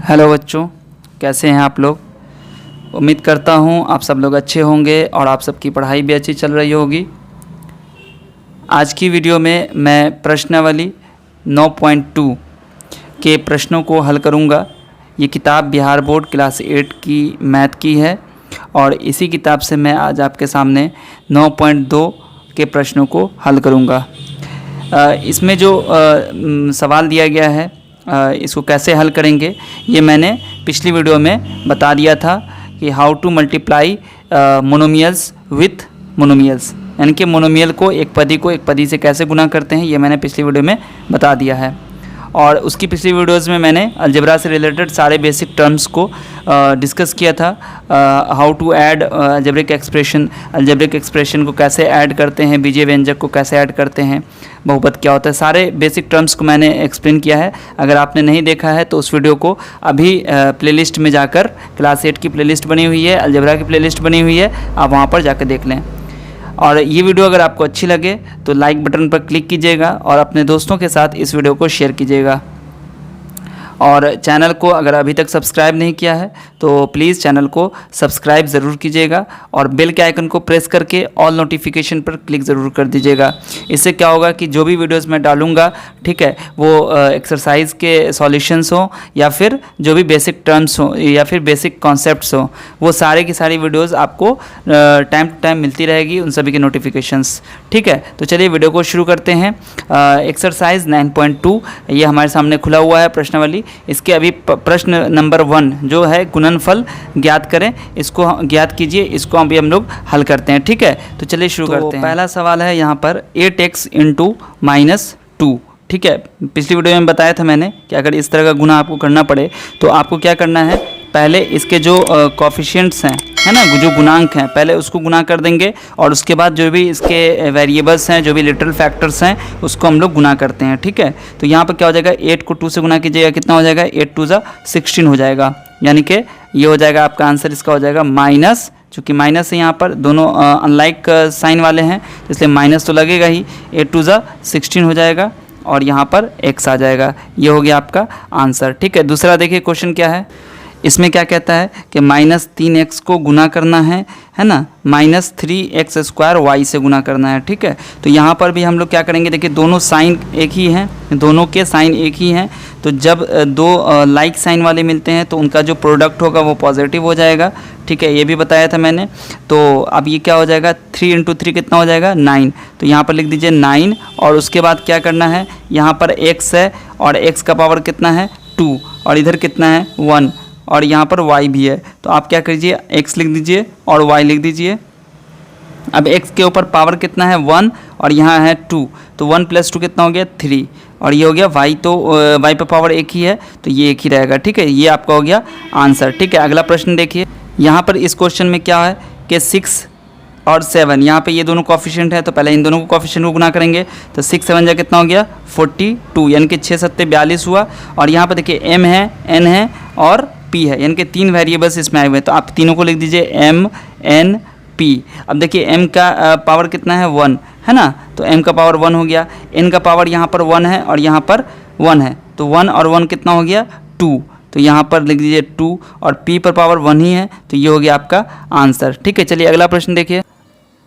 Hello बच्चों, कैसे हैं आप लोग। उम्मीद करता हूं आप सब लोग अच्छे होंगे और आप सबकी पढ़ाई भी अच्छी चल रही होगी। आज की वीडियो में मैं प्रश्नावली 9.2 के प्रश्नों को हल करूंगा। ये किताब बिहार बोर्ड क्लास 8 की मैथ की है और इसी किताब से मैं आज आपके सामने 9.2 के प्रश्नों को हल करूंगा। इसमें जो सवाल दिया गया है इसको कैसे हल करेंगे ये मैंने पिछली वीडियो में बता दिया था कि how to multiply monomials with monomials, यानी कि मोनोमियल को एक पदी से कैसे गुना करते हैं, ये मैंने पिछली वीडियो में बता दिया है। और उसकी पिछली वीडियोज़ में मैंने अलजेब्रा से रिलेटेड सारे बेसिक टर्म्स को डिस्कस किया था। How to add algebraic expression को कैसे ऐड करते हैं, बीजीय व्यंजक को कैसे ऐड करते हैं, बहुपद क्या होता है, सारे बेसिक टर्म्स को मैंने एक्सप्लेन किया है। अगर आपने नहीं देखा है तो उस वीडियो को अभी प्लेलिस्ट में जाकर, क्लास 8 की प्लेलिस्ट बनी हुई है, अलजेब्रा की प्लेलिस्ट बनी हुई है, आप वहाँ पर जाकर देख लें। और ये वीडियो अगर आपको अच्छी लगे तो लाइक बटन पर क्लिक कीजिएगा और अपने दोस्तों के साथ इस वीडियो को शेयर कीजिएगा। और चैनल को अगर अभी तक सब्सक्राइब नहीं किया है तो प्लीज़ चैनल को सब्सक्राइब ज़रूर कीजिएगा और बेल के आइकन को प्रेस करके ऑल नोटिफिकेशन पर क्लिक ज़रूर कर दीजिएगा। इससे क्या होगा कि जो भी वीडियोस मैं डालूँगा, ठीक है, वो एक्सरसाइज के सॉल्यूशंस हों या फिर जो भी बेसिक टर्म्स हों या फिर बेसिक कॉन्सेप्ट्स हों, वो सारे की सारी वीडियोज़ आपको टाइम टू टाइम मिलती रहेगी, उन सभी के नोटिफिकेशंस। ठीक है, तो चलिए वीडियो को शुरू करते हैं। एक्सरसाइज 9.2 ये हमारे सामने खुला हुआ है प्रश्नावली। इसके अभी प्रश्न नंबर 1 जो है गुणनफल ज्ञात करें, इसको ज्ञात कीजिए, इसको अभी हम लोग हल करते हैं। ठीक है, तो चलिए शुरू करते हैं। पहला सवाल है यहाँ पर 8x इंटू -2। ठीक है, पिछली वीडियो में बताया था मैंने कि अगर इस तरह का गुना आपको करना पड़े तो आपको क्या करना है, पहले इसके जो कोफिशिएंट्स हैं, है ना, जो गुणांक हैं, पहले उसको गुना कर देंगे और उसके बाद जो भी इसके वेरिएबल्स हैं, जो भी लिटरल फैक्टर्स हैं, उसको हम लोग गुना करते हैं। ठीक है, तो यहाँ पर क्या हो जाएगा, 8 को 2 से गुना कीजिएगा, कितना हो जाएगा, 8 2 जा 16 हो जाएगा, यानी कि ये हो जाएगा आपका आंसर। इसका हो जाएगा माइनस, चूँकि माइनस है यहाँ पर, दोनों अनलाइक साइन वाले हैं इसलिए माइनस तो लगेगा ही। 8 2 जा 16 हो जाएगा और यहाँ पर x आ जाएगा। ये हो गया आपका आंसर। ठीक है, दूसरा देखिए क्वेश्चन क्या है। इसमें क्या कहता है कि -3x को गुना करना है ना, -3x² y से गुना करना है। ठीक है, तो यहाँ पर भी हम लोग क्या करेंगे, देखिए दोनों साइन एक ही हैं, दोनों के साइन एक ही हैं, तो जब दो लाइक साइन वाले मिलते हैं तो उनका जो प्रोडक्ट होगा वो पॉजिटिव हो जाएगा। ठीक है, ये भी बताया था मैंने। तो अब ये क्या हो जाएगा, 3 × 3 कितना हो जाएगा, 9। तो यहाँ पर लिख दीजिए 9 और उसके बाद क्या करना है, यहाँ पर x है और x का पावर कितना है, 2, और इधर कितना है, 1, और यहाँ पर y भी है। तो आप क्या करिए, x लिख दीजिए और y लिख दीजिए। अब x के ऊपर पावर कितना है, 1, और यहाँ है 2, तो 1 + 2 कितना हो गया, 3, और ये हो गया y। तो y पर पावर एक ही है तो ये एक ही रहेगा। ठीक है, ये आपका हो गया आंसर। ठीक है, अगला प्रश्न देखिए। यहाँ पर इस क्वेश्चन में क्या है कि 6 और 7, यहाँ पे ये दोनों कोफिशिएंट है तो पहले इन दोनों को कोफिशिएंट को गुना करेंगे, तो 6 7 जा कितना हो गया, 42, यानी कि 6 7 42 हुआ। और यहाँ पर देखिए m है, n है और p है, यानी कि 3 वेरिएबल्स इसमें आए हुए हैं, तो आप तीनों को लिख दीजिए m n p। अब देखिए m का पावर कितना है, 1 है ना, तो m का पावर 1 हो गया, n का पावर यहाँ पर 1 है और यहाँ पर 1 है, तो 1 और 1 कितना हो गया, 2, तो यहाँ पर लिख दीजिए 2, और p पर पावर 1 ही है, तो ये हो गया आपका आंसर। ठीक है, चलिए अगला प्रश्न देखिए।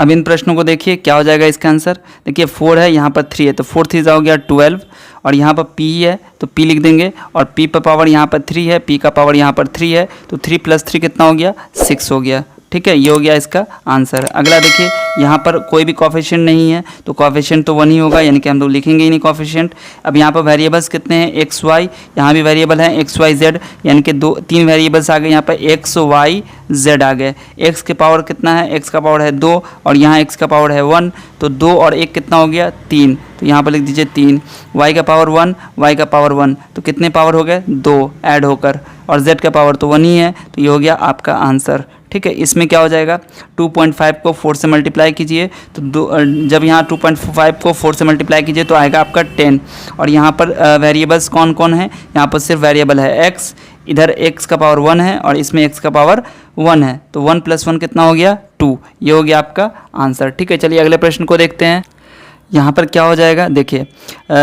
अब इन प्रश्नों को देखिए क्या हो जाएगा इसका आंसर। देखिए 4 है, यहाँ पर 3 है, तो 4 3 हो गया 12, और यहाँ पर p है तो p लिख देंगे, और p पर पावर यहाँ पर 3 है, p का पावर यहाँ पर 3 है, तो 3 + 3 कितना हो गया, 6 हो गया। ठीक है, ये हो गया इसका आंसर। अगला देखिए, यहाँ पर कोई भी कोफिशिएंट नहीं है तो कोफिशिएंट तो 1 ही होगा, यानी कि हम लोग लिखेंगे ही नहीं कोफिशिएंट। अब यहाँ पर वेरिएबल्स कितने हैं, x y, यहाँ भी वेरिएबल है x y z, यानी कि 3 वेरिएबल्स आ गए, यहाँ पर x y z आ गए। x के पावर कितना है, x का पावर है 2 और यहाँ x का पावर है 1, तो 2 और 1 कितना हो गया, 3, तो यहाँ पर लिख दीजिए 3। y का पावर 1, y का पावर 1, तो कितने पावर हो गए, 2 ऐड होकर, और z का पावर तो 1 ही है, तो ये हो गया आपका आंसर। ठीक है, इसमें क्या हो जाएगा, 2.5 को 4 से मल्टीप्लाई कीजिए, तो जब यहाँ 2.5 को 4 से मल्टीप्लाई कीजिए तो आएगा आपका 10, और यहाँ पर वेरिएबल्स कौन कौन है, यहाँ पर सिर्फ वेरिएबल है x, इधर x का पावर 1 है और इसमें x का पावर 1 है, तो 1 + 1 कितना हो गया, 2, ये हो गया आपका आंसर। ठीक है, चलिए अगले प्रश्न को देखते हैं। यहाँ पर क्या हो जाएगा, देखिए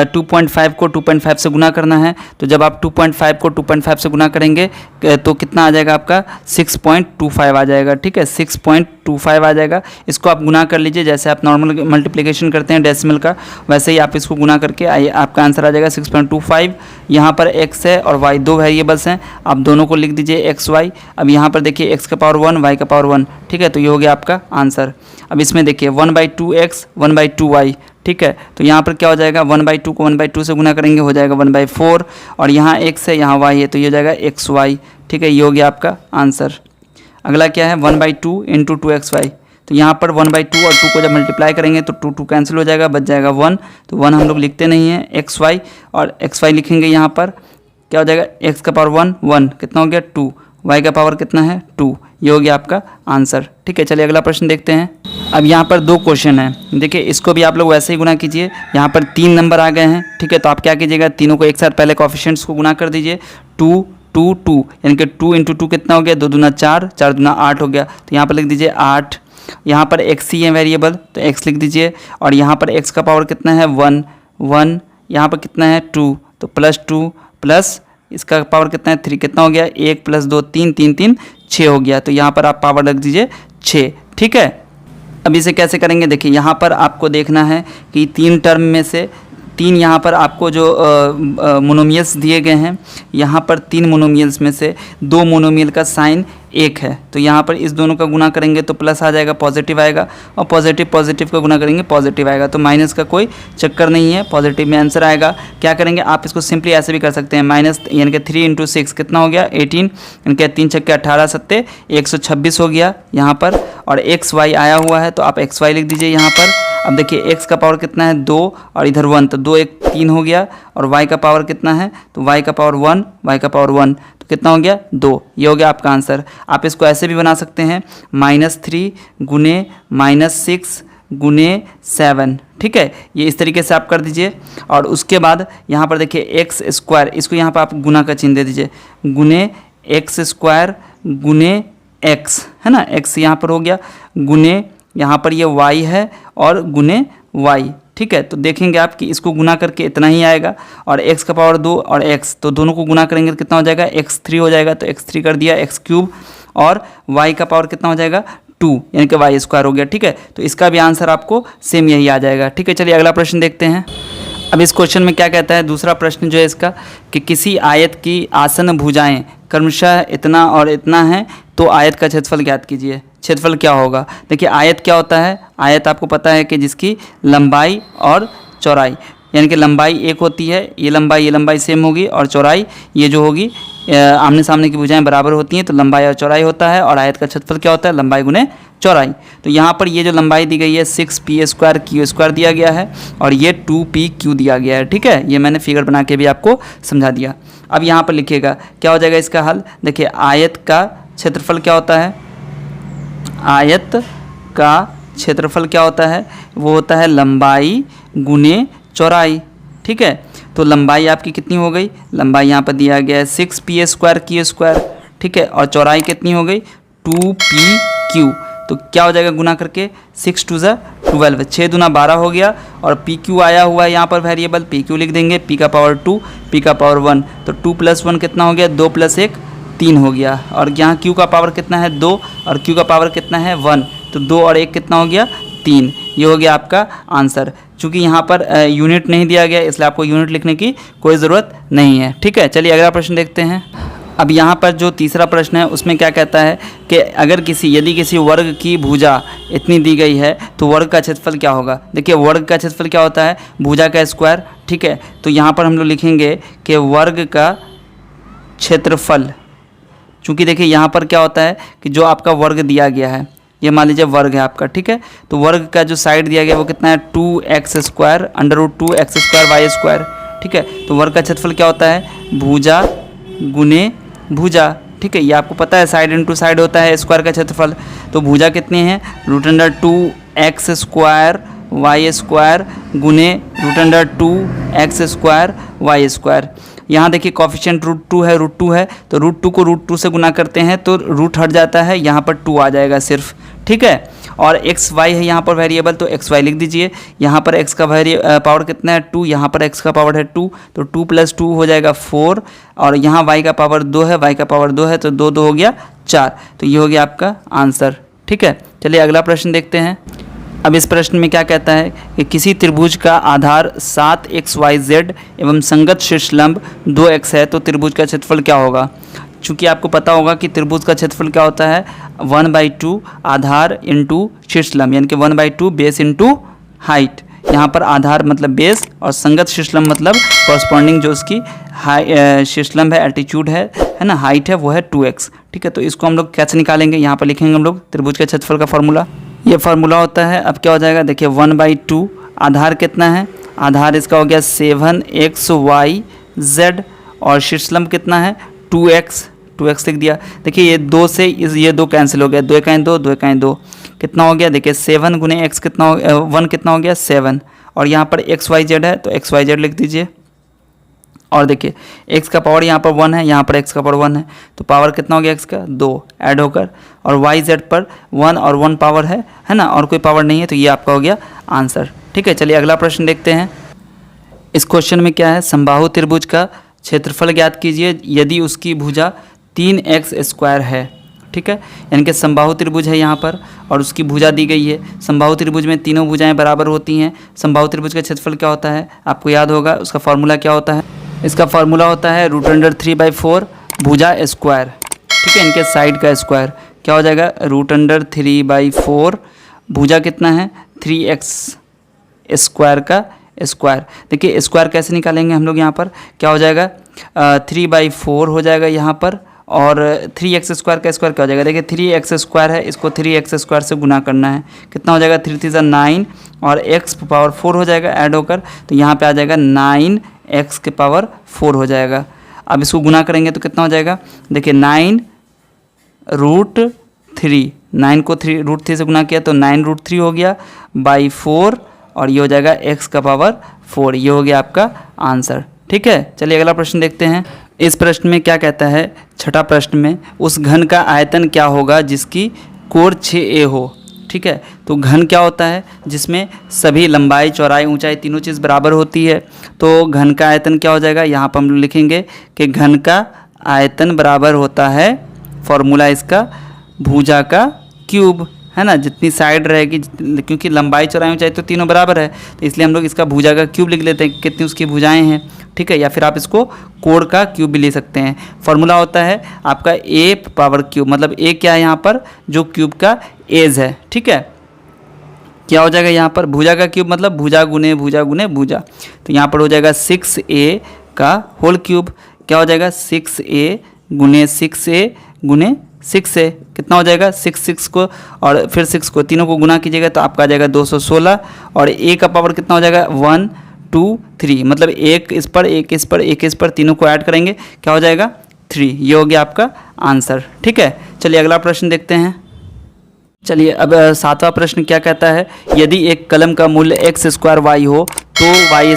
2.5 को 2.5 से गुना करना है, तो जब आप 2.5 को 2.5 से गुना करेंगे तो कितना आ जाएगा आपका 6.25 आ जाएगा। ठीक है, 6.25 आ जाएगा। इसको आप गुना कर लीजिए, जैसे आप नॉर्मल मल्टीप्लिकेशन करते हैं डेसिमल का, वैसे ही आप इसको गुना करके आपका आंसर आ जाएगा 6.25। यहाँ पर x है और y दो वेरिएबल्स हैं, आप दोनों को लिख दीजिए x y। अब यहाँ पर देखिए x का पावर 1 y का पावर 1, ठीक है, तो ये हो गया आपका आंसर। अब इसमें देखिए 1/2x 1/2y, ठीक है, तो यहाँ पर क्या हो जाएगा, 1/2 को 1/2 से गुना करेंगे हो जाएगा 1/4, और यहाँ x है यहाँ y है तो ये हो जाएगा xy। ठीक है, ये हो गया आपका आंसर। अगला क्या है, 1/2 इंटू 2xy, तो यहाँ पर 1/2 और 2 को जब मल्टीप्लाई करेंगे तो 2 कैंसिल हो जाएगा, बच जाएगा 1, तो 1 हम लोग लिखते नहीं हैं, xy और xy लिखेंगे। यहाँ पर क्या हो जाएगा, x का पावर 1 कितना हो गया 2, y का पावर कितना है 2, ये हो गया आपका आंसर। ठीक है, चलिए अगला प्रश्न देखते हैं। अब यहाँ पर 2 क्वेश्चन है, देखिए इसको भी आप लोग वैसे ही गुना कीजिए। यहाँ पर 3 नंबर आ गए हैं, ठीक है, तो आप क्या कीजिएगा, तीनों को एक साथ पहले कोएफिशिएंट्स को गुना कर दीजिए। 2 2 2 यानी कि 2 इंटू 2 कितना हो गया, 2 दूना 4, 4 दूना 8 हो गया, तो यहाँ पर लिख दीजिए 8। यहाँ पर x ही है वेरिएबल, तो x लिख दीजिए, और यहाँ पर x का पावर कितना है 1 1, यहाँ पर कितना है 2, तो +2 प्लस इसका पावर कितना है 3, कितना हो गया 1 + 2 3 3 3 6 हो गया, तो यहाँ पर आप पावर रख दीजिए 6। ठीक है, अब इसे कैसे करेंगे, देखिए यहाँ पर आपको देखना है कि 3 टर्म में से 3 यहाँ पर आपको जो मोनोमियल्स दिए गए हैं, यहाँ पर 3 मोनोमियल्स में से 2 मोनोमियल का साइन 1 है, तो यहाँ पर इस दोनों का गुना करेंगे तो प्लस आ जाएगा, पॉजिटिव आएगा, और पॉजिटिव का गुना करेंगे पॉजिटिव आएगा, तो माइनस का कोई चक्कर नहीं है, पॉजिटिव में आंसर आएगा। क्या करेंगे, आप इसको सिंपली ऐसे भी कर सकते हैं, माइनस यानी कि 3 × 6 कितना हो गया 18, यानी कि 3 छक्के 18 सत्ते 126 हो गया यहाँ पर, और एक्स वाई आया हुआ है तो आप एक्स वाई लिख दीजिए यहाँ पर। अब देखिए x का पावर कितना है 2 और इधर 1, तो 2 1 3 हो गया, और y का पावर कितना है, तो y का पावर 1 y का पावर 1, तो कितना हो गया 2, ये हो गया आपका आंसर। आप इसको ऐसे भी बना सकते हैं, -3 गुने -6 गुने 7, ठीक है, ये इस तरीके से आप कर दीजिए। और उसके बाद यहाँ पर देखिए x², इसको यहाँ पर आप गुना का चिन्ह दे दीजिए, गुने x² गुने x, है ना, x यहाँ पर हो गया, गुने यहाँ पर ये y है और गुने y। ठीक है, तो देखेंगे आप कि इसको गुना करके इतना ही आएगा, और x का पावर 2 और x, तो दोनों को गुना करेंगे तो कितना हो जाएगा x3 हो जाएगा, तो x3 कर दिया x3, और y का पावर कितना हो जाएगा 2 यानी कि y² हो गया। ठीक है, तो इसका भी आंसर आपको सेम यही आ जाएगा। ठीक है, चलिए अगला प्रश्न देखते हैं। अब इस क्वेश्चन में क्या कहता है, दूसरा प्रश्न जो है इसका, कि किसी आयत की आसन भुजाएं क्रमशः इतना और इतना है, तो आयत का क्षेत्रफल ज्ञात कीजिए। क्षेत्रफल क्या होगा, देखिए आयत क्या होता है, आयत आपको पता है कि जिसकी लंबाई और चौड़ाई, यानी कि लंबाई एक होती है, ये लंबाई सेम होगी, और चौड़ाई ये जो होगी आमने सामने की भुजाएं बराबर होती हैं, तो लंबाई और चौड़ाई होता है। और आयत का क्षेत्रफल क्या होता है, लंबाई गुने चौड़ाई। तो यहाँ पर ये जो लंबाई दी गई है 6p² q² दिया गया है, और ये 2pq दिया गया है। ठीक है, ये मैंने फिगर बना के भी आपको समझा दिया। अब यहाँ पर लिखिएगा क्या हो जाएगा इसका हल, देखिए आयत का क्षेत्रफल क्या होता है, आयत का क्षेत्रफल क्या होता है, वो होता है लंबाई गुने चौड़ाई। ठीक है, तो लंबाई आपकी कितनी हो गई, लंबाई यहाँ पर दिया गया है 6p² q², ठीक है, और चौड़ाई कितनी हो गई 2pq, तो क्या हो जाएगा गुना करके 6 2 12, 6 दूना 12 हो गया, और pq आया हुआ है यहाँ पर वेरिएबल, pq लिख देंगे, p का पावर 2 p का पावर 1, तो 2 + 1 कितना हो गया 2 + 1 3 हो गया, और यहाँ q का पावर कितना है 2 और q का पावर कितना है 1, तो 2 और 1 कितना हो गया 3, ये हो गया आपका आंसर। चूँकि यहाँ पर यूनिट नहीं दिया गया इसलिए आपको यूनिट लिखने की कोई ज़रूरत नहीं है। ठीक है, चलिए अगला प्रश्न देखते हैं। अब यहाँ पर जो तीसरा प्रश्न है उसमें क्या कहता है कि अगर यदि किसी वर्ग की भुजा इतनी दी गई है तो वर्ग का क्षेत्रफल क्या होगा। देखिए वर्ग का क्षेत्रफल क्या होता है, भुजा का स्क्वायर। ठीक है, तो यहाँ पर हम लोग लिखेंगे कि वर्ग का क्षेत्रफल, चूँकि देखिए यहाँ पर क्या होता है कि जो आपका वर्ग दिया गया है, ये मान लीजिए वर्ग है आपका। ठीक है, तो वर्ग का जो साइड दिया गया वो कितना है 2x² √2x² y²। ठीक है, तो वर्ग का क्षेत्रफल क्या होता है भुजा गुने भुजा। ठीक है, ये आपको पता है, साइड इंटू साइड होता है स्क्वायर का क्षेत्रफल। तो भुजा कितनी है √2x² y² गुने √2x² y²। यहाँ देखिए कॉफिशिएंट √2 है, √2 है, तो √2 को √2 से गुना करते हैं तो रूट हट जाता है, यहाँ पर 2 आ जाएगा सिर्फ। ठीक है, और एक्स वाई है यहाँ पर वेरिएबल, तो एक्स वाई लिख दीजिए। यहाँ पर एक्स का पावर कितना है 2, यहाँ पर एक्स का पावर है 2, तो 2 + 2 हो जाएगा 4, और यहाँ वाई का पावर 2 है, वाई का पावर 2 है, तो 2 2 हो गया 4, तो ये हो गया आपका आंसर। ठीक है, चलिए अगला प्रश्न देखते हैं। अब इस प्रश्न में क्या कहता है कि किसी त्रिभुज का आधार 7xyz एवं संगत शीर्षलंब 2x है, तो त्रिभुज का क्षेत्रफल क्या होगा। चूँकि आपको पता होगा कि त्रिभुज का क्षेत्रफल क्या होता है, 1/2 आधार इंटू शीर्षलंब, यानी कि 1/2 बेस इंटू हाइट। यहाँ पर आधार मतलब बेस और संगत शीर्षलंब मतलब कॉरस्पॉन्डिंग जो उसकी शीर्षलंब है, एल्टीट्यूड है ना, हाइट है, वो है 2x। ठीक है, तो इसको हम लोग कैसे निकालेंगे, यहाँ पर लिखेंगे हम लोग त्रिभुज के क्षेत्रफल का फॉर्मूला। ये फार्मूला होता है, अब क्या हो जाएगा, देखिए 1/2 आधार कितना है, आधार इसका हो गया 7xyz और शीर्षलंब कितना है 2x लिख दिया। देखिए ये 2 से ये 2 कैंसिल हो गया, 2 एकाएं 2, 2 एकाएं 2, कितना हो गया, देखिए 7 × x कितना हो 1 कितना हो गया 7, और यहाँ पर xyz है तो xyz लिख दीजिए। और देखिए x का पावर यहाँ पर 1 है, यहाँ पर x का पावर 1 है, तो पावर कितना हो गया x का 2 ऐड होकर, और yz पर 1 और 1 पावर है ना, और कोई पावर नहीं है, तो ये आपका हो गया आंसर। ठीक है, चलिए अगला प्रश्न देखते हैं। इस क्वेश्चन में क्या है, समबाहु त्रिभुज का क्षेत्रफल ज्ञात कीजिए यदि उसकी भुजा 3x² है। ठीक है, यानी कि समबाहु त्रिभुज है यहाँ पर और उसकी भुजा दी गई है। समबाहु त्रिभुज में तीनों भुजाएं बराबर होती हैं। समबाहु त्रिभुज का क्षेत्रफल क्या होता है, आपको याद होगा, उसका फॉर्मूला क्या होता है, इसका फार्मूला होता है √3/4 भुजा स्क्वायर। ठीक है, इनके साइड का स्क्वायर क्या हो जाएगा, √3/4 भुजा कितना है 3x² का स्क्वायर। देखिए स्क्वायर कैसे निकालेंगे हम लोग, यहाँ पर क्या हो जाएगा 3/4 हो जाएगा यहाँ पर, और 3x² का स्क्वायर क्या हो जाएगा, देखिए 3x² है, इसको 3x² से गुना करना है, कितना हो जाएगा 3 × 3 = 9 और x पावर 4 हो जाएगा ऐड होकर, तो यहाँ पे आ जाएगा 9x के पावर 4 हो जाएगा। अब इसको गुना करेंगे तो कितना हो जाएगा, देखिए 9√3, 9 को √3 से गुना किया तो 9√3 हो गया बाई 4, और ये हो जाएगा x का पावर 4, ये हो गया आपका आंसर। ठीक है, चलिए अगला प्रश्न देखते हैं। इस प्रश्न में क्या कहता है, छठा प्रश्न में, उस घन का आयतन क्या होगा जिसकी कोण 6a हो। ठीक है, तो घन क्या होता है, जिसमें सभी लंबाई चौड़ाई ऊंचाई तीनों चीज़ बराबर होती है, तो घन का आयतन क्या हो जाएगा, यहाँ पर हम लोग लिखेंगे कि घन का आयतन बराबर होता है, फॉर्मूला इसका भुजा का क्यूब, है ना, जितनी साइड रहेगी, क्योंकि लंबाई चौड़ाई ऊंचाई तो तीनों बराबर है, तो इसलिए हम लोग इसका भुजा का क्यूब लिख लेते हैं, कितनी उसकी भुजाएं हैं। ठीक है, या फिर आप इसको कोण का क्यूब भी ले सकते हैं। फॉर्मूला होता है आपका a⁻³ मतलब a क्या है यहाँ पर, जो क्यूब का एज है। ठीक है, क्या हो जाएगा यहाँ पर, भुजा का क्यूब मतलब भुजा गुने भुजा गुने भुजा, तो यहाँ पर हो जाएगा 6a का होल क्यूब, क्या हो जाएगा 6a गुने 6a गुने 6a, कितना हो जाएगा 6 को और फिर 6 को तीनों को गुना कीजिएगा तो आपका आ जाएगा 216, और a का पावर कितना हो जाएगा 1 2 3, मतलब एक इस पर एक इस पर एक इस पर, तीनों को ऐड करेंगे क्या हो जाएगा 3, ये हो गया आपका आंसर। ठीक है, चलिए अगला प्रश्न देखते हैं। चलिए अब सातवां प्रश्न क्या कहता है, यदि एक कलम का मूल्य x² y हो तो y²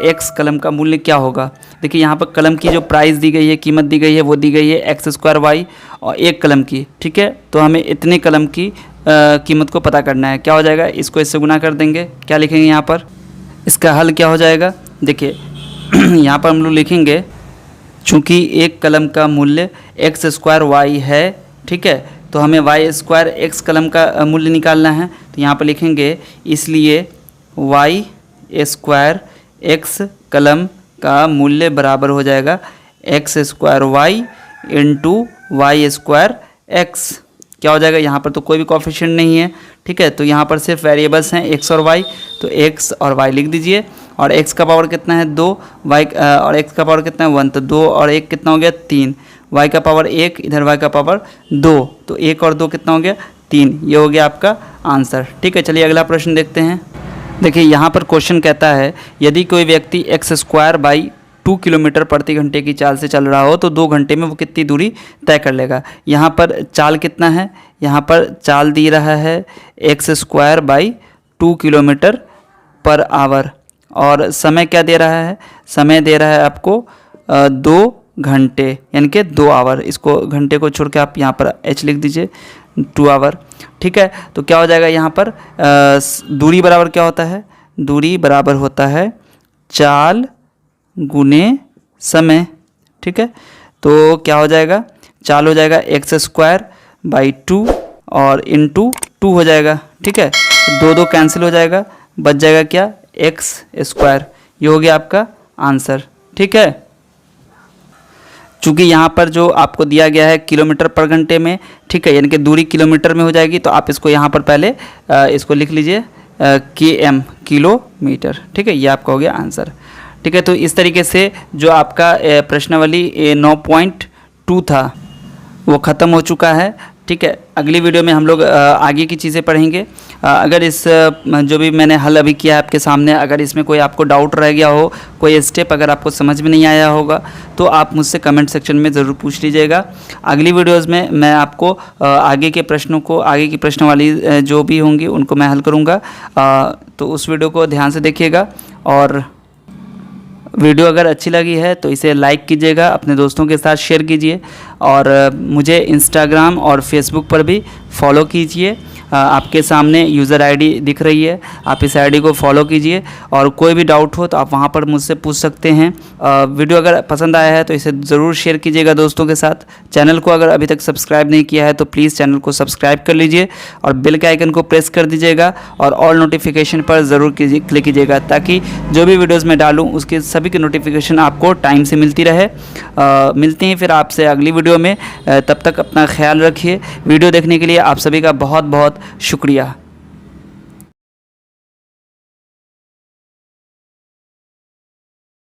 x कलम का मूल्य क्या होगा। देखिए यहाँ पर कलम की जो प्राइस दी गई है, कीमत दी गई है, वो दी गई है x² y और एक कलम की। ठीक है, तो हमें इतने कलम की कीमत को पता करना है, क्या हो जाएगा, इसको इससे गुना कर देंगे, क्या लिखेंगे यहाँ पर, इसका हल क्या हो जाएगा, देखिए यहाँ पर हम लोग लिखेंगे, चूँकि एक कलम का मूल्य x² y है, ठीक है, तो हमें y² x कलम का मूल्य निकालना है, तो यहाँ पर लिखेंगे इसलिए y² x कलम का मूल्य बराबर हो जाएगा x² y into y² x। क्या हो जाएगा, यहाँ पर तो कोई भी कोफिशिएंट नहीं है। ठीक है, तो यहाँ पर सिर्फ वेरिएबल्स हैं x और y, तो x और y लिख दीजिए, और x का पावर कितना है 2, y और x का पावर कितना है 1, तो 2 और 1 कितना हो गया 3, y का पावर 1 इधर y का पावर 2, तो 1 और 2 कितना हो गया 3, ये हो गया आपका आंसर। ठीक है, चलिए अगला प्रश्न देखते हैं। देखिए यहाँ पर क्वेश्चन कहता है यदि कोई व्यक्ति x² 2 किलोमीटर प्रति घंटे की चाल से चल रहा हो तो 2 घंटे में वो कितनी दूरी तय कर लेगा। यहाँ पर चाल कितना है, यहाँ पर चाल दी रहा है x² 2 किलोमीटर पर आवर, और समय क्या दे रहा है, समय दे रहा है आपको 2 घंटे, यानी कि 2 आवर। इसको घंटे को छोड़ के आप यहाँ पर h लिख दीजिए, 2 आवर। ठीक है, तो क्या हो जाएगा यहाँ पर दूरी बराबर क्या होता है, दूरी बराबर होता है चाल गुने समय। ठीक है, तो क्या हो जाएगा, चाल हो जाएगा x²/2 और इंटू 2 हो जाएगा। ठीक है, 2 कैंसिल हो जाएगा, बच जाएगा क्या, x²। ये हो गया आपका आंसर। ठीक है, चूँकि यहाँ पर जो आपको दिया गया है किलोमीटर पर घंटे में, ठीक है, यानी कि दूरी किलोमीटर में हो जाएगी, तो आप इसको यहाँ पर पहले इसको लिख लीजिए km, किलोमीटर। ठीक है, ये आपका हो गया आंसर। ठीक है, तो इस तरीके से जो आपका प्रश्नावली 9.2 था वो ख़त्म हो चुका है। ठीक है, अगली वीडियो में हम लोग आगे की चीज़ें पढ़ेंगे। अगर इस जो भी मैंने हल अभी किया है आपके सामने, अगर इसमें कोई आपको डाउट रह गया हो, कोई स्टेप अगर आपको समझ में नहीं आया होगा, तो आप मुझसे कमेंट सेक्शन में ज़रूर पूछ लीजिएगा। अगली वीडियोज़ में मैं आपको आगे के प्रश्नों को, आगे की प्रश्नावली जो भी होंगी उनको मैं हल करूँगा। तो उस वीडियो को ध्यान से देखिएगा, और वीडियो अगर अच्छी लगी है तो इसे लाइक कीजिएगा, अपने दोस्तों के साथ शेयर कीजिए, और मुझे इंस्टाग्राम और फेसबुक पर भी फॉलो कीजिए। आपके सामने यूज़र आईडी दिख रही है, आप इस आईडी को फॉलो कीजिए, और कोई भी डाउट हो तो आप वहां पर मुझसे पूछ सकते हैं। वीडियो अगर पसंद आया है तो इसे ज़रूर शेयर कीजिएगा दोस्तों के साथ। चैनल को अगर अभी तक सब्सक्राइब नहीं किया है तो प्लीज़ चैनल को सब्सक्राइब कर लीजिए, और बेल के आइकन को प्रेस कर दीजिएगा, और ऑल नोटिफिकेशन पर ज़रूर क्लिक कीजिएगा, ताकि जो भी वीडियोज़ मैं डालूँ उसके सभी की नोटिफिकेशन आपको टाइम से मिलती रहे। मिलते हैं फिर आपसे अगली वीडियो में, तब तक अपना ख्याल रखिए। वीडियो देखने के लिए आप सभी का बहुत बहुत शुक्रिया।